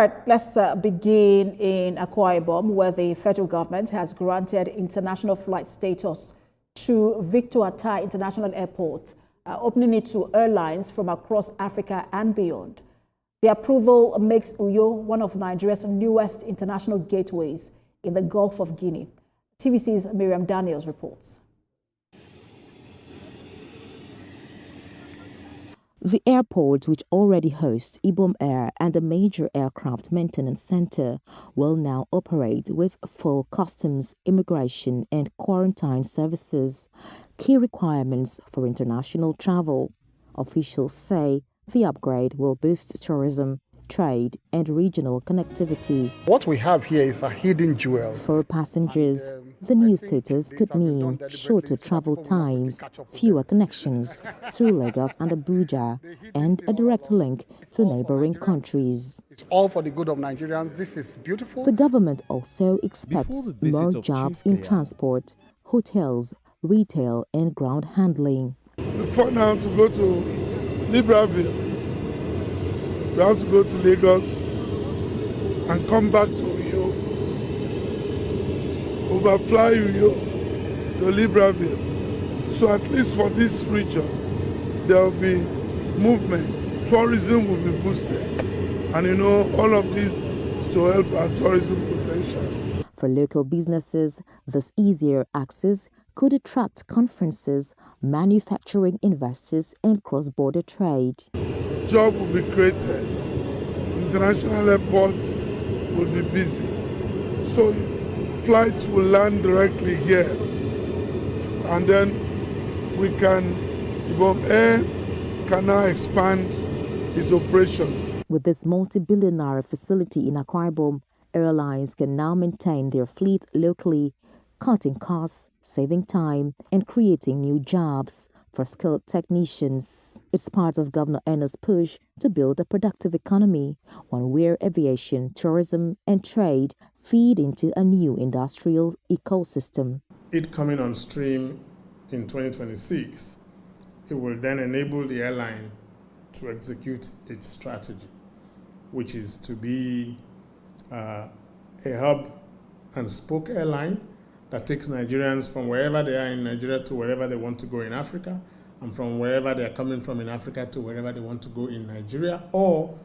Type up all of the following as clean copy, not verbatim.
right, let's begin in Akwa Ibom, where the federal government has granted international flight status to Victor Attah International Airport, opening it to airlines from across Africa and beyond. The approval makes Uyo one of Nigeria's newest international gateways in the Gulf of Guinea. TVC's Miriam Daniels reports. The airport, which already hosts Ibom Air and a major aircraft maintenance center, will now operate with full customs, immigration and quarantine services, key requirements for international travel. Officials say the upgrade will boost tourism, trade and regional connectivity. What we have here is a hidden jewel. For passengers, the new status could mean shorter travel times, fewer connections through Lagos and Abuja, and a direct link to neighboring countries. It's all for the good of Nigerians. This is beautiful. The government also expects more jobs in transport, hotels, retail and ground handling. Before now, to go to Libreville, we have to go to Lagos and come back to Uyo, overfly Uyo to Libreville. So at least for this region, there will be movement. Tourism will be boosted. And you know, all of this is to help our tourism potential. For local businesses, this easier access could attract conferences, manufacturing investors and cross-border trade. Job will be created. International airport will be busy. So flights will land directly here. And then Ibom Air can now expand its operation. With this multi-billion-naira facility in Akwa Ibom, airlines can now maintain their fleet locally, cutting costs, saving time, and creating new jobs for skilled technicians. It's part of Governor Enna's push to build a productive economy, one where aviation, tourism, and trade feed into a new industrial ecosystem. It coming on stream in 2026, it will then enable the airline to execute its strategy, which is to be a hub and spoke airline that takes Nigerians from wherever they are in Nigeria to wherever they want to go in Africa, and from wherever they are coming from in Africa to wherever they want to go in Nigeria, or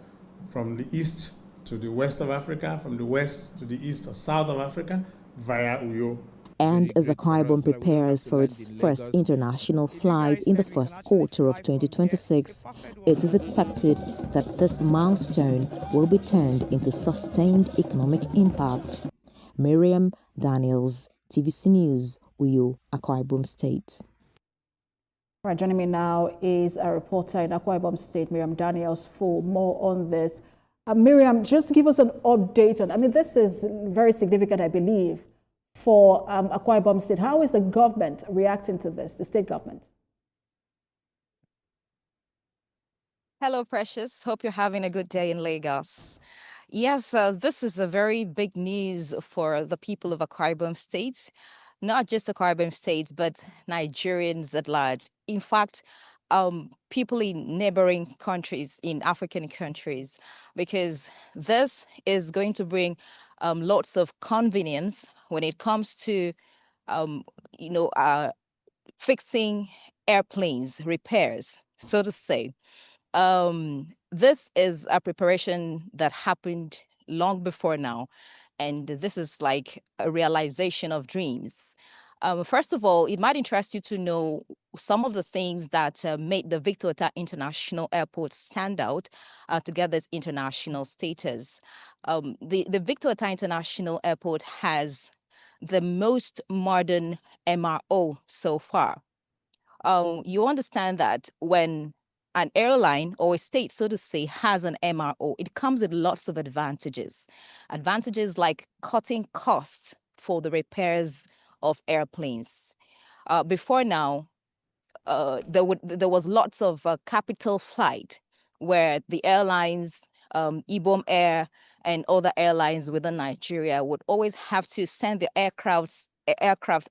from the east to the west of Africa, from the west to the east or south of Africa via Uyo. And as Akwa Ibom prepares for its first international flight in the first quarter of 2026, it is expected that this milestone will be turned into sustained economic impact. Miriam Daniels, TVC News, Uyo, Akwa Ibom State. Right, joining me now is a reporter in Akwa Ibom State, Miriam Daniels, for more on this. Miriam, just give us an update on, this is very significant, I believe, for Akwa Ibom State. How is the government reacting to this, the state government? Hello, Precious. Hope you're having a good day in Lagos. Yes, this is a very big news for the people of Akwa Ibom State, not just Akwa Ibom State, but Nigerians at large. In fact, people in neighboring countries, in African countries, because this is going to bring lots of convenience when it comes to, fixing airplanes, repairs, so to say. This is a preparation that happened long before now, and this is like a realization of dreams. First of all, it might interest you to know some of the things that made the Victor Attah International Airport stand out to get this international status. The Victor Attah International Airport has the most modern MRO so far. You understand that when an airline or a state, so to say, has an MRO, it comes with lots of advantages. Advantages like cutting costs for the repairs of airplanes. Before now, there was lots of capital flight where the airlines, Ibom Air and other airlines within Nigeria would always have to send the aircrafts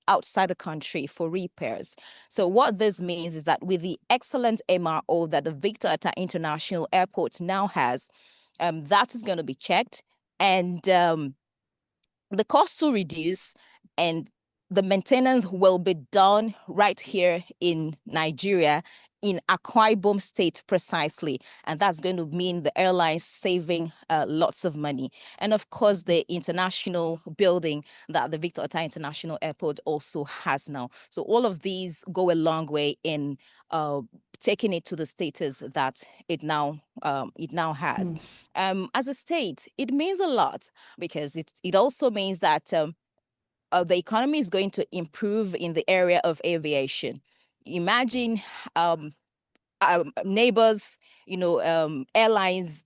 outside the country for repairs. So what this means is that with the excellent MRO that the Victor Attah International Airport now has, That is going to be checked, and the cost will reduce, and the maintenance will be done right here in Nigeria, in Akwa Ibom State precisely. And that's going to mean the airlines saving lots of money. And of course, the international building that the Victor Attah International Airport also has now. So all of these go a long way in taking it to the status that it now has. As a state, it means a lot, because it also means that the economy is going to improve in the area of aviation. Imagine neighbors, airlines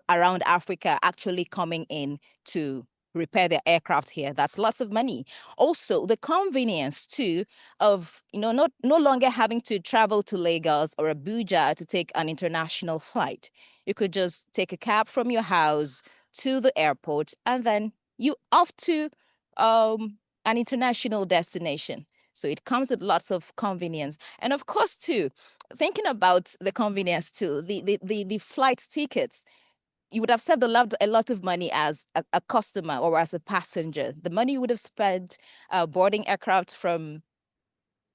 around Africa actually coming in to repair their aircraft here. That's lots of money. Also, the convenience too of no longer having to travel to Lagos or Abuja to take an international flight. You could just take a cab from your house to the airport, and then you off to an international destination. So it comes with lots of convenience. And of course, too, thinking about the convenience too, the flight tickets, you would have saved a lot of money as a customer or as a passenger. The money you would have spent boarding aircraft from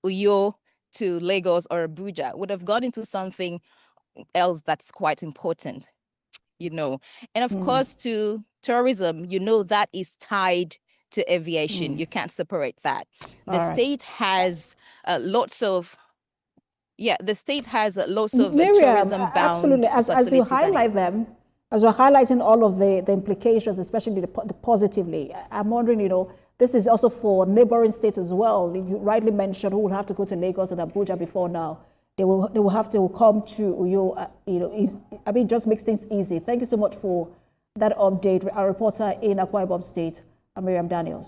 Uyo to Lagos or Abuja would have gone into something else that's quite important, And of course, to tourism, that is tied to aviation. You can't separate that. The state has lots of Miriam, tourism-bound absolutely. As you highlight them, as you're highlighting all of the implications, especially the positively, I'm wondering, this is also for neighboring states as well. You rightly mentioned who will have to go to Lagos and Abuja before now. They will have to come to Uyo. Just makes things easy. Thank you so much for that update. Our reporter in Akwa Ibom State, Miriam Daniels.